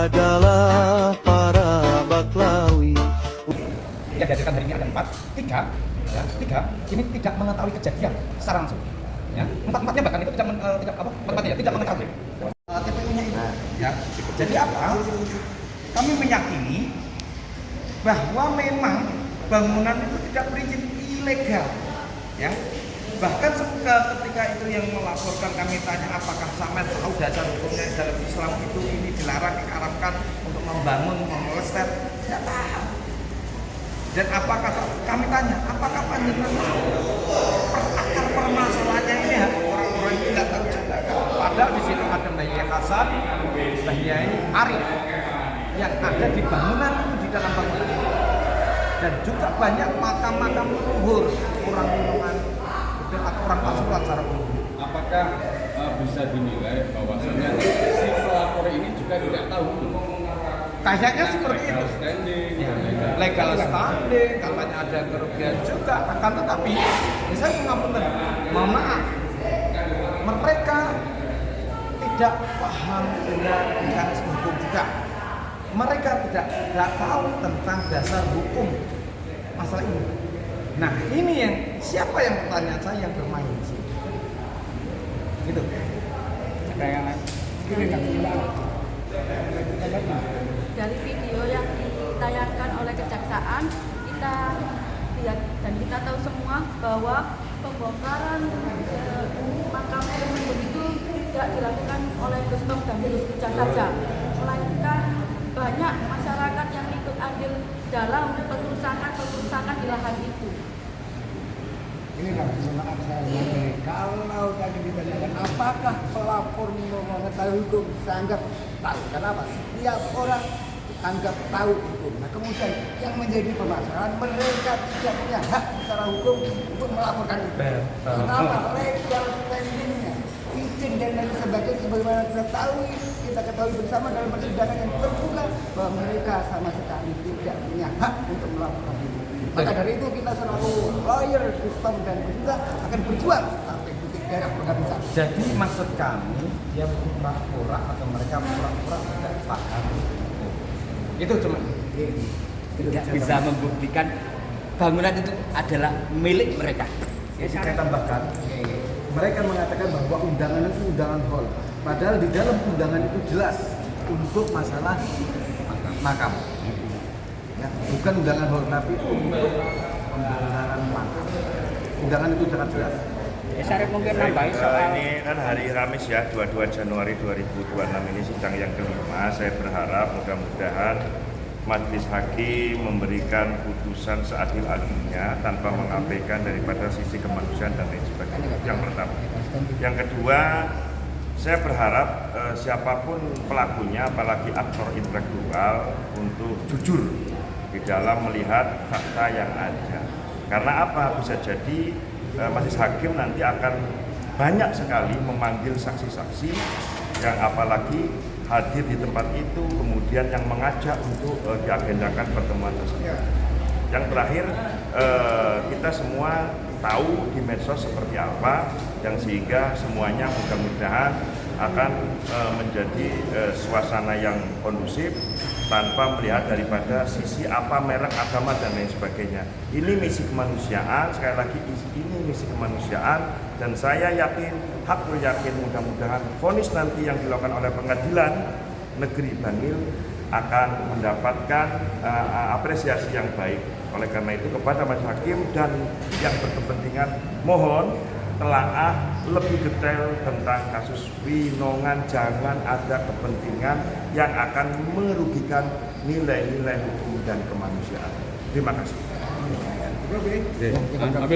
adalah para Baklawi. Yang dihadirkan hari ini ada 4, 3, ya, 3 ini tidak mengetahui kejadian secara langsung. Ya, 4-4-nya bahkan itu tidak mengetahui. TPU-nya itu. Ya. Jadi apa? Kami meyakini bahwa memang bangunan itu tidak berizin, ilegal. Ya. Bahkan ketika itu yang melaporkan, kami tanya apakah Samet tahu dasar hukumnya dalam Islam itu ini dilarang, diharamkan untuk membangun, melestari, tidak tahu. Dan apakah kami tanya, apakah panjenengan akar permasalahannya ini orang-orang yang tidak tahu juga? Padahal di situ ada Mbah Yai Hasan, Mbah Yai Arif yang ada di bangunan itu, di dalam bangunan itu. Dan juga banyak makam-makam leluhur orang Gunungan atau orang Pasuruan secara umum. Apakah bisa dinilai bahwasanya si pelapor ini juga tidak tahu kayaknya seperti itu, ya, legal standing, katanya ada kerugian juga, akan tetapi saya mengapunten, mohon maaf, mereka tidak paham dengan mekanisme hukum juga, mereka tidak tahu tentang dasar hukum masalah ini. Nah ini yang siapa yang pertanyaan saya yang bermain di sini, gitu. Ada yang lain? Dari video yang ditayangkan oleh kejaksaan, kita lihat dan kita tahu semua bahwa pembongkaran makam tersebut itu tidak dilakukan oleh Gus Tom dan Gus Puja saja, melainkan banyak masyarakat yang ikut andil dalam pengurusakan di lahan itu. Ini maaf saya, kalau tadi ditanyakan apakah pelapor mengetahui hukum, saya anggap tahu. Kenapa? Setiap orang anggap tahu hukum. Nah kemudian yang menjadi permasalahan, mereka tidak punya hak secara hukum untuk melaporkan itu. Kenapa? Legal standingnya, izin dan lain sebagainya, sebagaimana kita ketahui bersama dalam persidangan yang terbuka bahwa mereka sama sekali tidak punya hak untuk melaporkan itu. Maka dari itu kita selalu lawyer, Gus-Tom dan juga akan berjuang sampai titik darah penghabisan. Jadi maksud kami dia pura-pura atau mereka pura-pura tidak paham. Itu cuma tidak bisa membuktikan bangunan itu adalah milik mereka. Jadi saya tambahkan, mereka mengatakan bahwa undangan itu undangan hall. Padahal di dalam undangan itu jelas untuk masalah makam. Ya, bukan undangan hall, tapi untuk pembongkaran makam. Undangan itu sangat jelas. Syarif mungkin nambahin soal ini kan hari Kamis ya, 22 Januari 2026 ini sidang yang kelima. Saya berharap mudah-mudahan Majelis Hakim memberikan putusan seadil-adilnya tanpa mengabaikan daripada sisi kemanusiaan dan lain sebagainya. Yang pertama. Yang kedua, saya berharap siapapun pelakunya, apalagi aktor intelektual, untuk jujur di dalam melihat fakta yang ada. Karena apa? Bisa jadi Majelis Hakim nanti akan banyak sekali memanggil saksi-saksi yang apalagi hadir di tempat itu, kemudian yang mengajak untuk diagendakan pertemuan tersebut. Yang terakhir, kita semua tahu di medsos seperti apa, yang sehingga semuanya mudah-mudahan akan menjadi suasana yang kondusif tanpa melihat daripada sisi apa merek agama dan lain sebagainya. Ini misi kemanusiaan, sekali lagi ini misi kemanusiaan, dan saya yakin, hakul yakin mudah-mudahan vonis nanti yang dilakukan oleh pengadilan negeri Bangil akan mendapatkan apresiasi yang baik. Oleh karena itu kepada Majelis Hakim dan yang berkepentingan, mohon telaah lebih detail tentang kasus Winongan, jangan ada kepentingan yang akan merugikan nilai-nilai hukum dan kemanusiaan. Terima kasih.